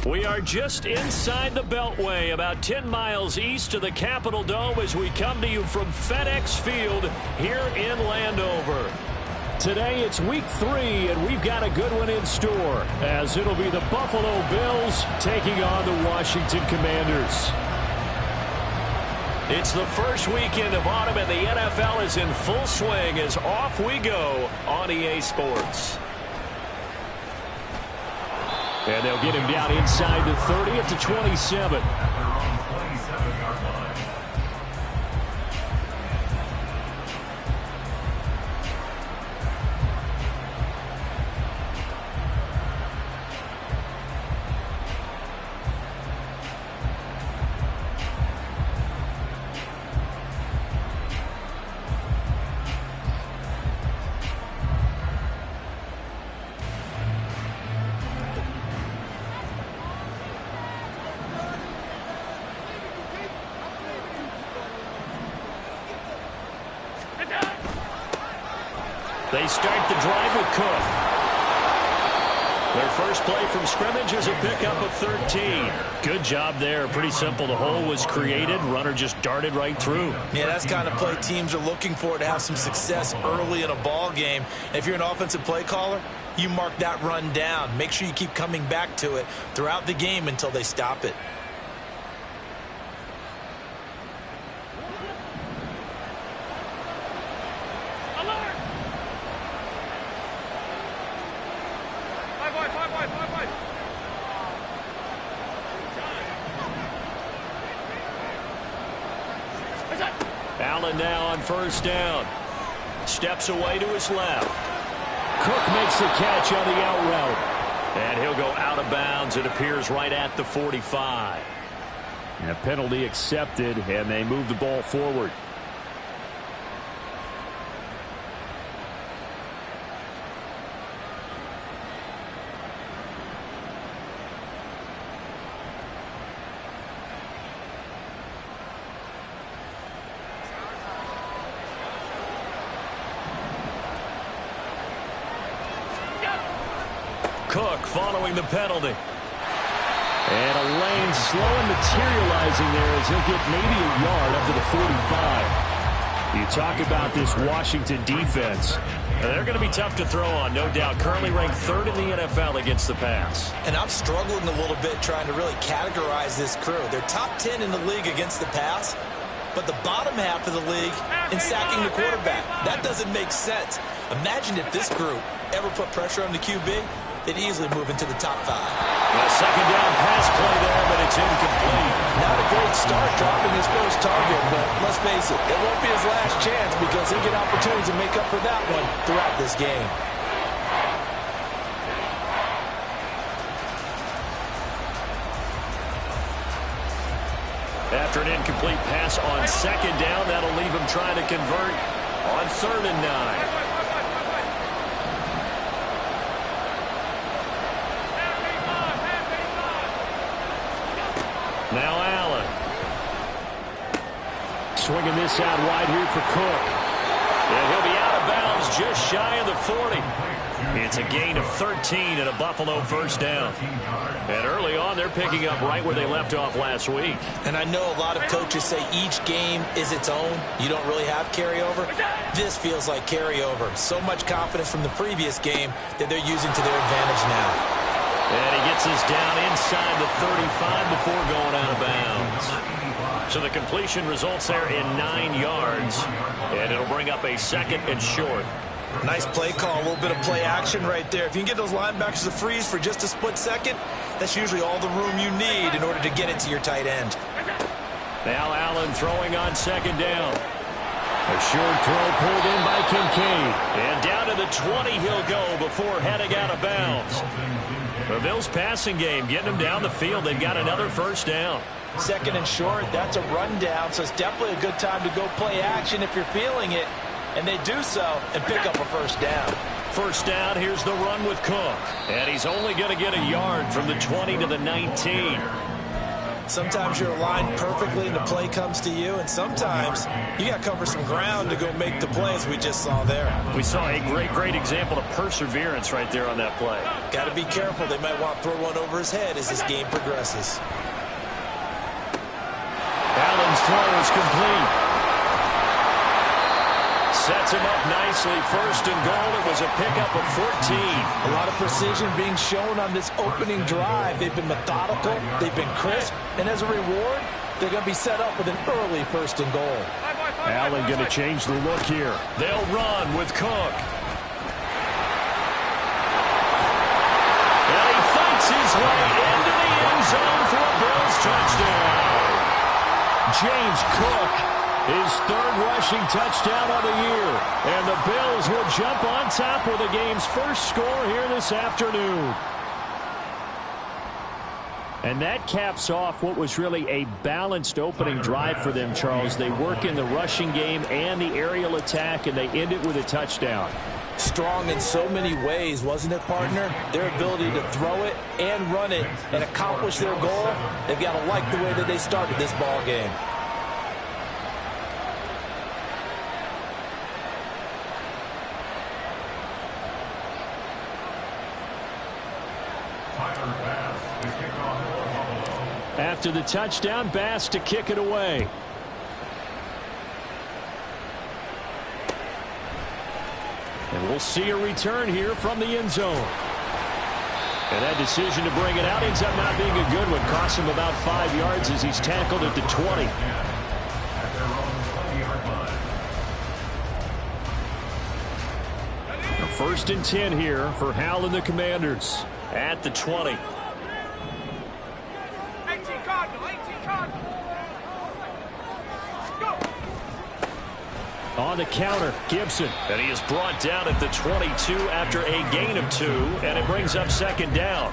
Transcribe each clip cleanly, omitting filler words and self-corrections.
We are just inside the Beltway, about 10 miles east of the Capitol Dome as we come to you from FedEx Field here in Landover. Today it's week 3, and we've got a good one in store, as it'll be the Buffalo Bills taking on the Washington Commanders. It's the first weekend of autumn, and the NFL is in full swing as off we go on EA Sports. And they'll get him down inside the 30 at the 27. They start the drive with Cook. Their first play from scrimmage is a pickup of 13. Good job there. Pretty simple. The hole was created. Runner just darted right through. Yeah, that's the kind of play teams are looking for to have some success early in a ball game. And if you're an offensive play caller, you mark that run down. Make sure you keep coming back to it throughout the game until they stop it. Allen now on first down. Steps away to his left. Cook makes the catch on the out route. And he'll go out of bounds. It appears right at the 45. And a penalty accepted, and they move the ball forward. Cook following the penalty. And a lane slow and materializing there as he'll get maybe a yard up to the 45. You talk about this Washington defense. They're going to be tough to throw on, no doubt. Currently ranked 3rd in the NFL against the pass. And I'm struggling a little bit trying to really categorize this crew. They're top 10 in the league against the pass, but the bottom half of the league in sacking the quarterback. That doesn't make sense. Imagine if this group ever put pressure on the QB. They'd easily move into the top 5. A second down pass play there, but it's incomplete. Not a great start dropping his first target, but let's face it, it won't be his last chance because he'll get opportunities to make up for that one throughout this game. After an incomplete pass on second down, that'll leave him trying to convert on 3rd and 9. Now Allen. Swinging this out wide here for Cook. And he'll be out of bounds just shy of the 40. It's a gain of 13 and a Buffalo first down. And early on, they're picking up right where they left off last week. And I know a lot of coaches say each game is its own. You don't really have carryover. This feels like carryover. So much confidence from the previous game that they're using to their advantage now. And he gets us down inside the 35 before going out of bounds. So the completion results there in 9 yards. And it'll bring up a 2nd and short. Nice play call, a little bit of play action right there. If you can get those linebackers to freeze for just a split second, that's usually all the room you need in order to get it to your tight end. Now Allen throwing on second down. A short throw pulled in by Kincaid. And down to the 20 he'll go before heading out of bounds. The Bills passing game getting them down the field. They've got another first down. 2nd and short, that's a rundown, so it's definitely a good time to go play action if you're feeling it. And they do so and pick up a first down. First down, here's the run with Cook. And he's only going to get a yard from the 20 to the 19. Sometimes you're aligned perfectly and the play comes to you, and sometimes you got to cover some ground to go make the play, as we just saw there. We saw a great example of perseverance right there on that play. Got to be careful. They might want to throw one over his head as this game progresses. Allen's throw is complete. Sets him up nicely. First and goal. It was a pickup of 14. A lot of precision being shown on this opening drive. They've been methodical. They've been crisp. And as a reward, they're going to be set up with an early first and goal. Allen going to change the look here. They'll run with Cook. And he fights his way into the end zone for a Bills touchdown. James Cook, his third rushing touchdown of the year. And the Bills will jump on top with the game's first score here this afternoon. And that caps off what was really a balanced opening drive for them, Charles. They work in the rushing game and the aerial attack, and they end it with a touchdown. Strong in so many ways, wasn't it, partner? Their ability to throw it and run it and accomplish their goal, they've got to like the way that they started this ball game. After the touchdown, Bass to kick it away. And we'll see a return here from the end zone. And that decision to bring it out ends up not being a good one. Costs him about 5 yards as he's tackled at the 20. First and 10 here for Hal and the Commanders at the 20. On the counter, Gibson. And he is brought down at the 22 after a gain of 2, and it brings up second down.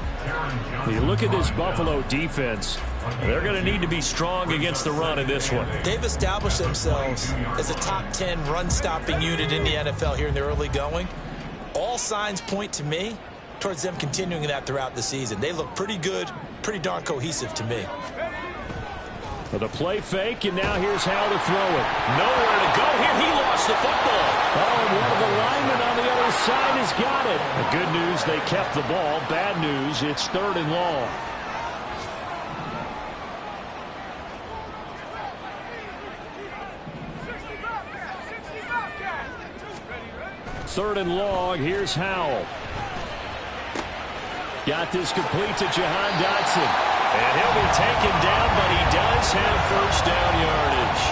You look at this Buffalo defense. They're going to need to be strong against the run in this one. They've established themselves as a top 10 run-stopping unit in the NFL here in the early going. All signs point to me towards them continuing that throughout the season. They look pretty good, pretty darn cohesive to me. The play fake, and now here's Hal to throw it. Nowhere to go here. He lost the football. Oh, and one of the linemen on the other side has got it. The good news, they kept the ball. Bad news, it's third and long. Third and long, here's Howell. Got this complete to Jahan Dotson. And he'll be taken down, but he does have first down yardage.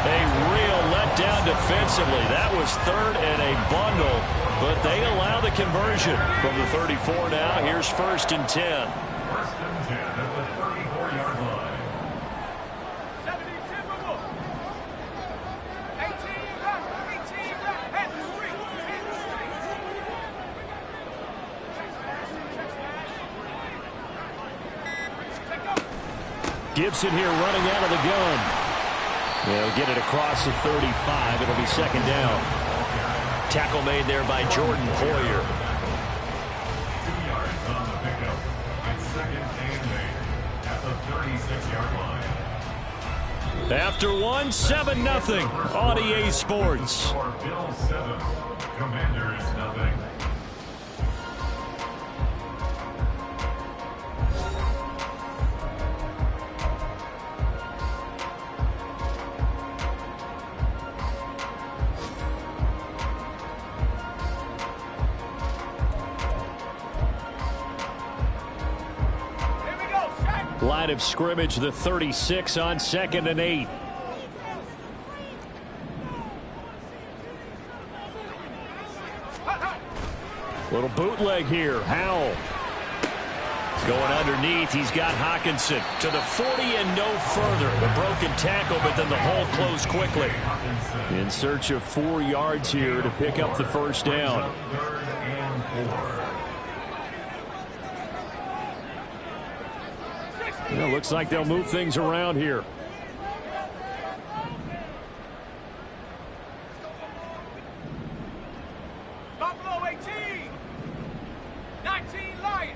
A real letdown defensively. That was third and a bundle, but they allow the conversion. From the 34 now, here's first and 10. First and 10 at the 34-yard line. 18, Gibson here running out of the gun. They'll get it across the 35. It'll be second down. Tackle made there by Jordan Poyer. 2 yards on the pickup. It's second and 8 at the 36-yard line. After one, 7-0 on EA Sports. For Bills 7, Commanders nothing. Line of scrimmage, the 36 on second and 8. Little bootleg here. Howell. Going underneath. He's got Hockenson to the 40 and no further. The broken tackle, but then the hole closed quickly. In search of 4 yards here to pick up the first down. Third and 4. It looks like they'll move things around here. Buffalo 18, 19 Lions.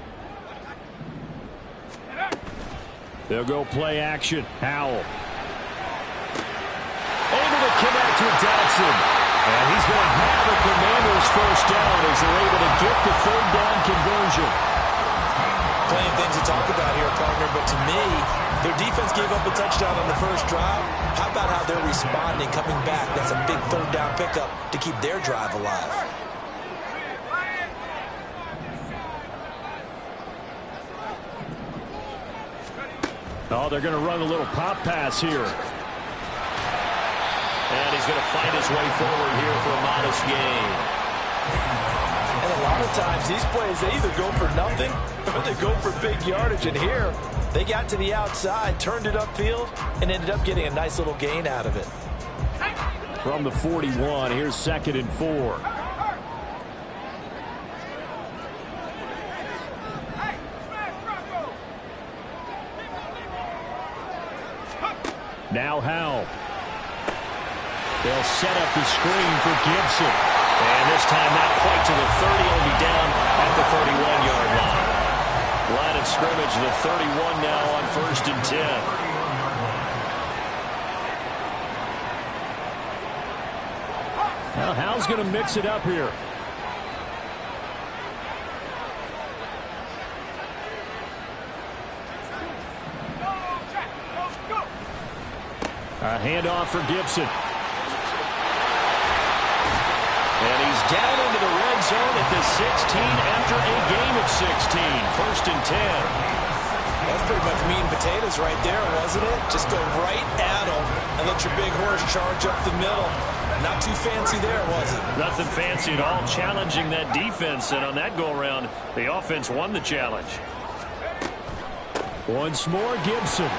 They'll go play action. Howell. Able to connect with Dotson. And he's going to have the Commanders first down as they're able to get the third down conversion. Plenty of things to talk about here, partner, but to me, their defense gave up a touchdown on the first drive. How about how they're responding, coming back? That's a big third down pickup to keep their drive alive. Oh, they're going to run a little pop pass here. And he's going to find his way forward here for a modest gain. And a lot of times, these plays, they either go for nothing or they go for big yardage. And here, they got to the outside, turned it upfield, and ended up getting a nice little gain out of it. From the 41, here's 2nd and 4. Now Howell. They'll set up the screen for Gibson. And this time not quite to the 30. He'll be down at the 31-yard line. Line of scrimmage, the 31 now on 1st and 10. Now Howell's going to mix it up here. A handoff for Gibson. And he's down into the red zone at the 16 after a gain of 16. 1st and 10. That's pretty much meat and potatoes right there, wasn't it? Just go right at them and let your big horse charge up the middle. Not too fancy there, was it? Nothing fancy at all, challenging that defense. And on that go-around, the offense won the challenge. Once more, Gibson.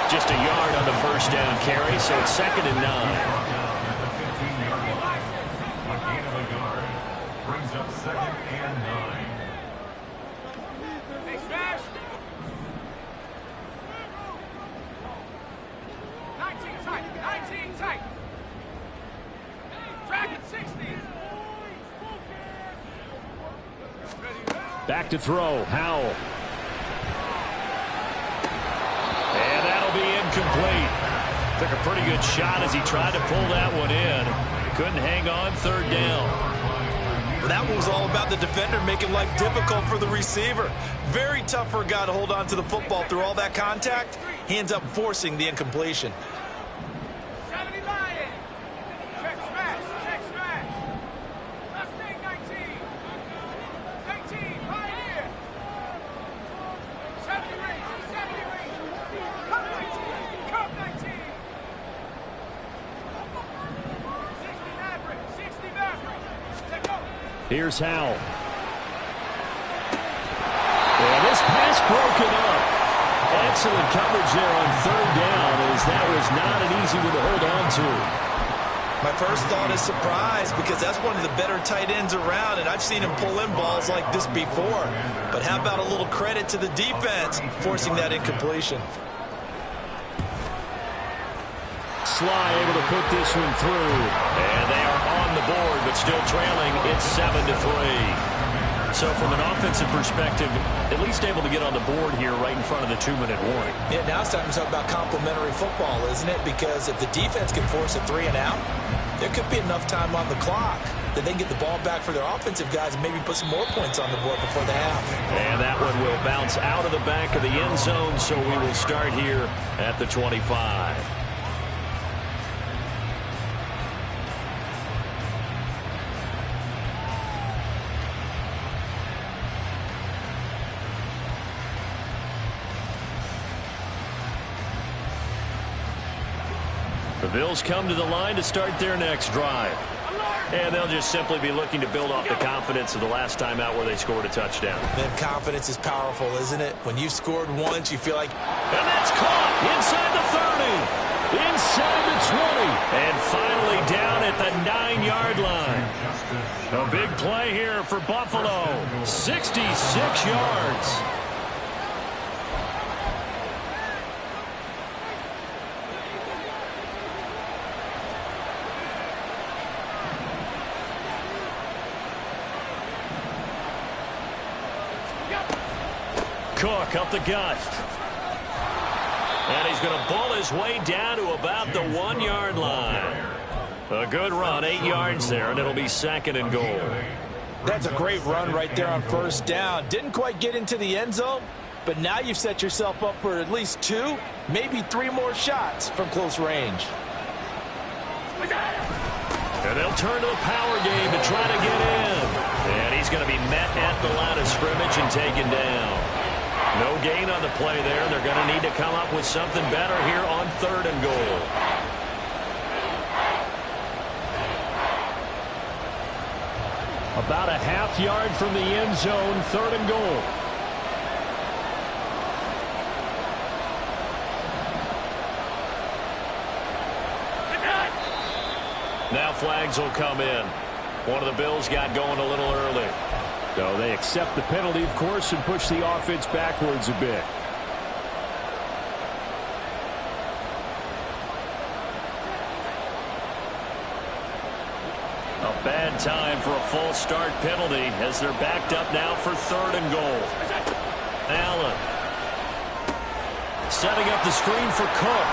Just a yard on the first down carry, so it's 2nd and 9. Brings up 2nd and 9. Hey, smash! 19 tight, 19 tight. Dragon 60. Back to throw, Howell. And that'll be incomplete. Took a pretty good shot as he tried to pull that one in. Couldn't hang on, 3rd down. Well, that one was all about the defender making life difficult for the receiver. Very tough for a guy to hold on to the football through all that contact. He ends up forcing the incompletion. 70 Lion. Check smash, check smash. Left wing 19. 19, Pioneer. 70 range, 70 range. Cup 19, Cup 19. 60 Maverick, 60 Maverick. Let go. Here's Howell. And this pass broken up. Excellent coverage there on 3rd down, as that was not an easy one to hold on to. My first thought is surprise, because that's one of the better tight ends around, and I've seen him pull in balls like this before. But how about a little credit to the defense forcing that incompletion? Sly able to put this one through. And they are on the board, but still trailing. It's 7-3. So from an offensive perspective, at least able to get on the board here right in front of the 2-minute warning. Yeah, now it's time to talk about complementary football, isn't it? Because if the defense can force a 3 and out, there could be enough time on the clock that they can get the ball back for their offensive guys and maybe put some more points on the board before the half. And that one will bounce out of the back of the end zone, so we will start here at the 25. The Bills come to the line to start their next drive. And they'll just simply be looking to build off the confidence of the last time out where they scored a touchdown. Then confidence is powerful, isn't it? When you've scored once, you feel like... And that's caught inside the 30, inside the 20, and finally down at the 9-yard line. A big play here for Buffalo, 66 yards. Cook up the gut. And he's going to bull his way down to about the 1-yard line. A good run, 8 yards there, and it'll be 2nd and goal. That's a great run right there on first down. Didn't quite get into the end zone, but now you've set yourself up for at least 2, maybe 3 more shots from close range. And they'll turn to the power game to try to get in. And he's going to be met at the line of scrimmage and taken down. No gain on the play there. They're going to need to come up with something better here on 3rd and goal. About a half yard from the end zone, 3rd and goal. Now flags will come in. One of the Bills got going a little early. So they accept the penalty, of course, and push the offense backwards a bit. A bad time for a false start penalty as they're backed up now for 3rd and goal. Allen setting up the screen for Cook.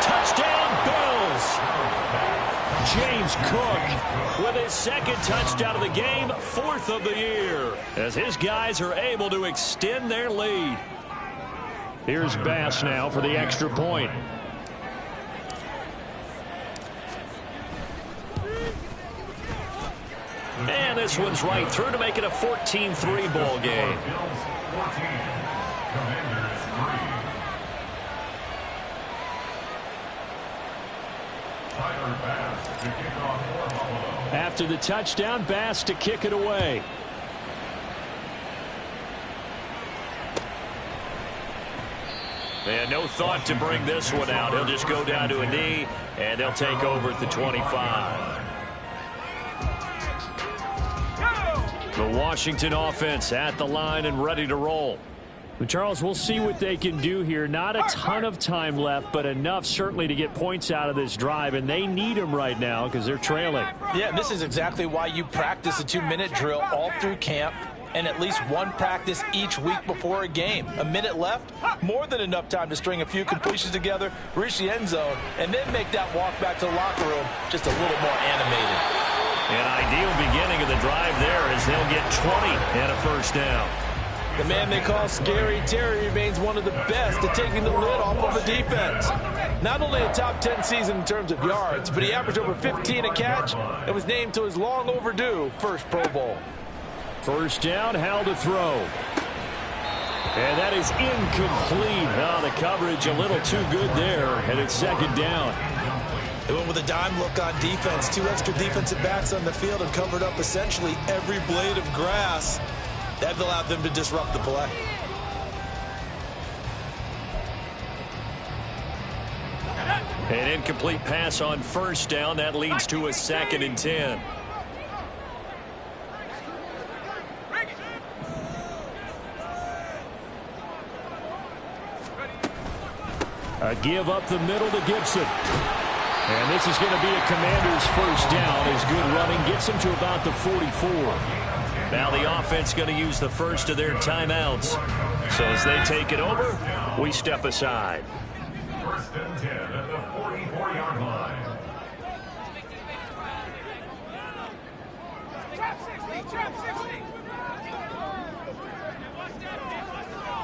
Touchdown, Bills! James Cook with his 2nd touchdown of the game, 4th of the year, as his guys are able to extend their lead. Here's Bass now for the extra point. And this one's right through to make it a 14-3 ball game. After the touchdown, Bass to kick it away. And no thought to bring this one out. He'll just go down to a knee, and they'll take over at the 25. The Washington offense at the line and ready to roll. But Charles, we'll see what they can do here. Not a ton of time left, but enough certainly to get points out of this drive, and they need them right now because they're trailing. Yeah, this is exactly why you practice a 2-minute drill all through camp and at least one practice each week before a game. A minute left, more than enough time to string a few completions together, reach the end zone, and then make that walk back to the locker room just a little more animated. An ideal beginning of the drive there as they'll get 20 and a first down. The man they call Scary Terry remains one of the best at taking the lid off of a defense. Not only a top 10 season in terms of yards, but he averaged over 15 a catch and was named to his long overdue first Pro Bowl. First down, Howell to throw. And that is incomplete. Oh, the coverage a little too good there, and it's 2nd down. They went with a dime look on defense. 2 extra defensive backs on the field and covered up essentially every blade of grass. That allowed them to disrupt the play. An incomplete pass on first down. That leads to a 2nd and 10. A give up the middle to Gibson. And this is going to be a Commander's first down as good running gets them to about the 44. Now the offense going to use the first of their timeouts. So as they take it over, we step aside. 1st and 10 at the 44-yard line. Trap 60, trap 60.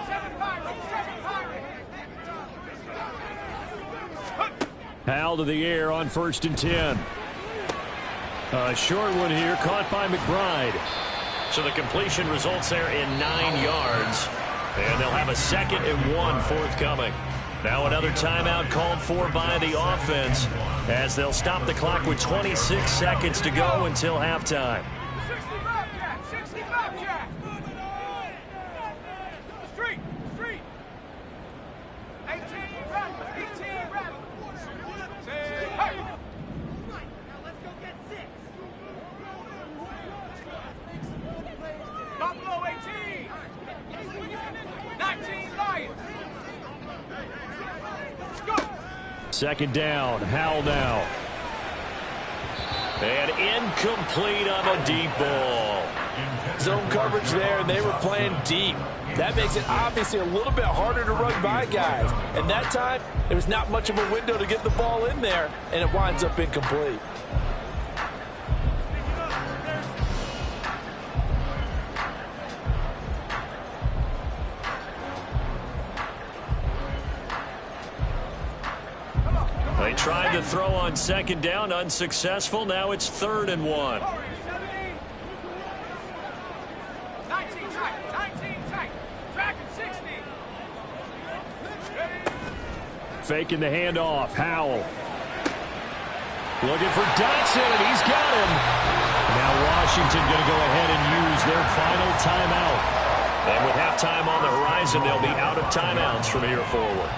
7 Pirates, 7 Pirates. Howell to the air on 1st and 10. A short one here, caught by McBride. So the completion results there in 9 yards. And they'll have a 2nd and 1 forthcoming. Now another timeout called for by the offense as they'll stop the clock with 26 seconds to go until halftime. 60 Bobcat, 60 Bobcat. Street, street. 18 Rattler, 18 Rattler. Say, hey. Now let's go get 6. Buffalo 18. 19 Lions. Go. 2nd down, Howell now. And incomplete on a deep ball. Zone coverage there, and they were playing deep. That makes it obviously a little bit harder to run by guys. And that time, there was not much of a window to get the ball in there, and it winds up incomplete. They tried to throw on second down, unsuccessful. Now it's 3rd and 1. 19 tight. Track at 60. Faking the handoff. Howell. Looking for Dotson, and he's got him. Now Washington going to go ahead and use their final timeout. And with halftime on the horizon, they'll be out of timeouts from here forward.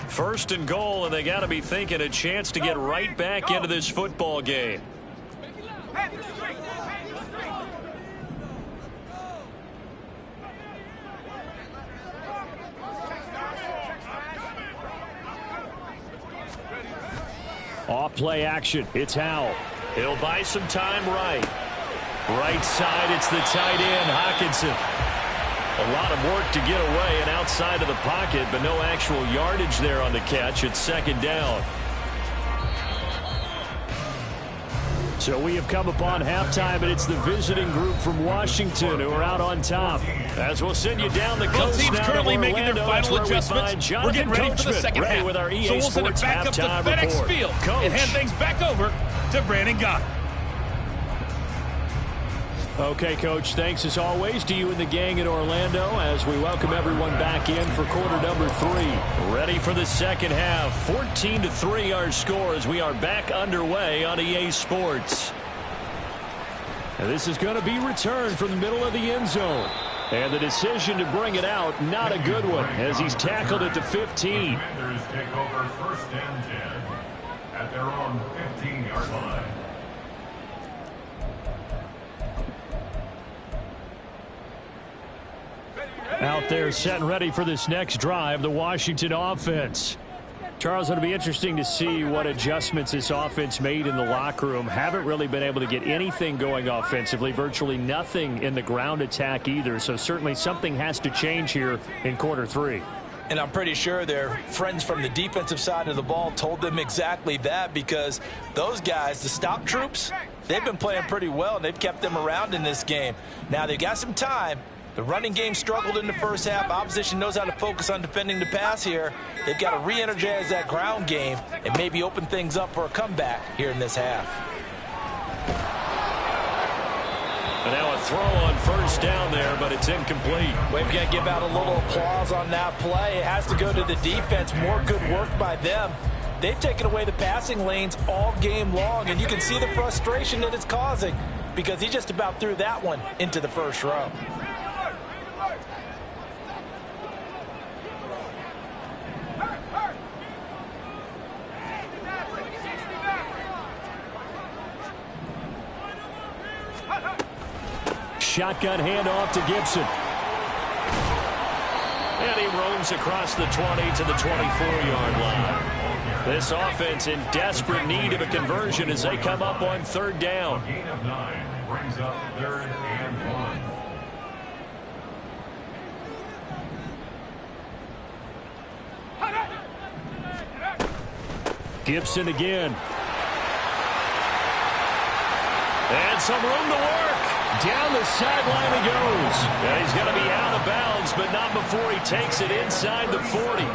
First and goal, and they got to be thinking a chance to get right back into this football game. Off play action. It's Howell. He'll buy some time right. Right side, it's the tight end, Hockenson. A lot of work to get away and outside of the pocket, but no actual yardage there on the catch. It's 2nd down. So we have come upon halftime, and it's the visiting group from Washington who are out on top. As we'll send you down the coast. Both teams currently making their final adjustments. We're getting ready for the second half. With our EA so we'll send it back up to FedEx report. Field Coach. and hand things back over to Brandon Gott. Okay, Coach, thanks as always to you and the gang in Orlando as we welcome everyone back in for quarter number 3. Ready for the second half. 14-3 our score as we are back underway on EA Sports. And this is going to be returned from the middle of the end zone. And the decision to bring it out, not a good one, as he's tackled at the 15. Commanders take over 1st and 10 at their own 15-yard line. Out there set and ready for this next drive, the Washington offense. Charles, it'll be interesting to see what adjustments this offense made in the locker room. Haven't really been able to get anything going offensively, virtually nothing in the ground attack either. So certainly something has to change here in quarter 3. And I'm pretty sure their friends from the defensive side of the ball told them exactly that, because those guys, the stop troops, they've been playing pretty well, and they've kept them around in this game. Now they've got some time. The running game struggled in the first half. Opposition knows how to focus on defending the pass here. They've got to re-energize that ground game and maybe open things up for a comeback here in this half. And now a throw on 1st down there, but it's incomplete. We've got to give out a little applause on that play. It has to go to the defense. More good work by them. They've taken away the passing lanes all game long, and you can see the frustration that it's causing because he just about threw that one into the first row. Shotgun handoff to Gibson. And he roams across the 20 to the 24-yard line. This offense in desperate need of a conversion as they come up on 3rd down. A gain of 9 brings up 3rd and 1. Gibson again. And some room to work. Down the sideline he goes. And he's going to be out of bounds, but not before he takes it inside the 40.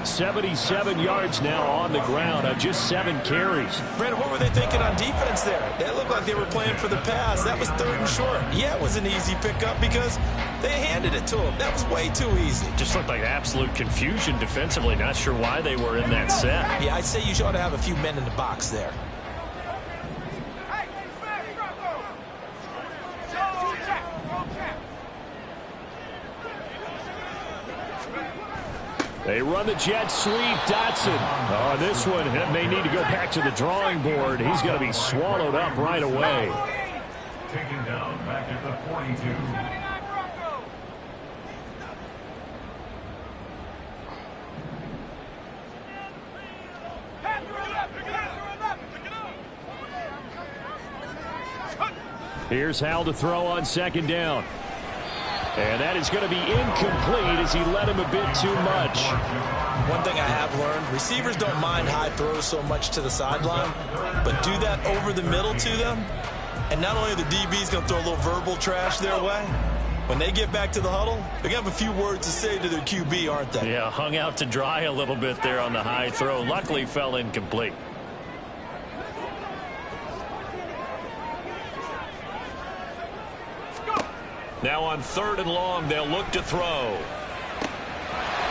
77 yards now on the ground on just 7 carries. Brandon, what were they thinking on defense there? They looked like they were playing for the pass. That was 3rd and short. Yeah, it was an easy pickup because they handed it to him. That was way too easy. Just looked like absolute confusion defensively. Not sure why they were in that set. Yeah, I'd say you ought to have a few men in the box there. They run the jet sweep. Dotson. Oh, this one may need to go back to the drawing board. He's going to be swallowed up right away. Taken down back at the 42. Here's Hal to throw on second down. And that is going to be incomplete as he led him a bit too much. One thing I have learned, receivers don't mind high throws so much to the sideline, but do that over the middle to them, and not only are the DBs going to throw a little verbal trash their way, when they get back to the huddle, they're going to have a few words to say to their QB, aren't they? Yeah, hung out to dry a little bit there on the high throw. Luckily fell incomplete. Now on 3rd and long, they'll look to throw.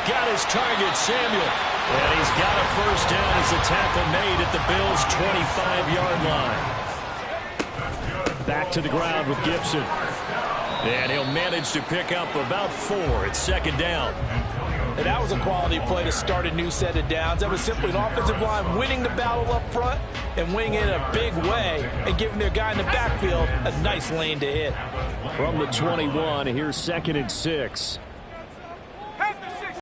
Got his target, Samuel. And he's got a first down as the tackle made at the Bills' 25-yard line. Back to the ground with Gibson. And he'll manage to pick up about 4 at second down. And that was a quality play to start a new set of downs. That was simply an offensive line winning the battle up front and winning it in a big way and giving their guy in the backfield a nice lane to hit. From the 21, here's 2nd and 6.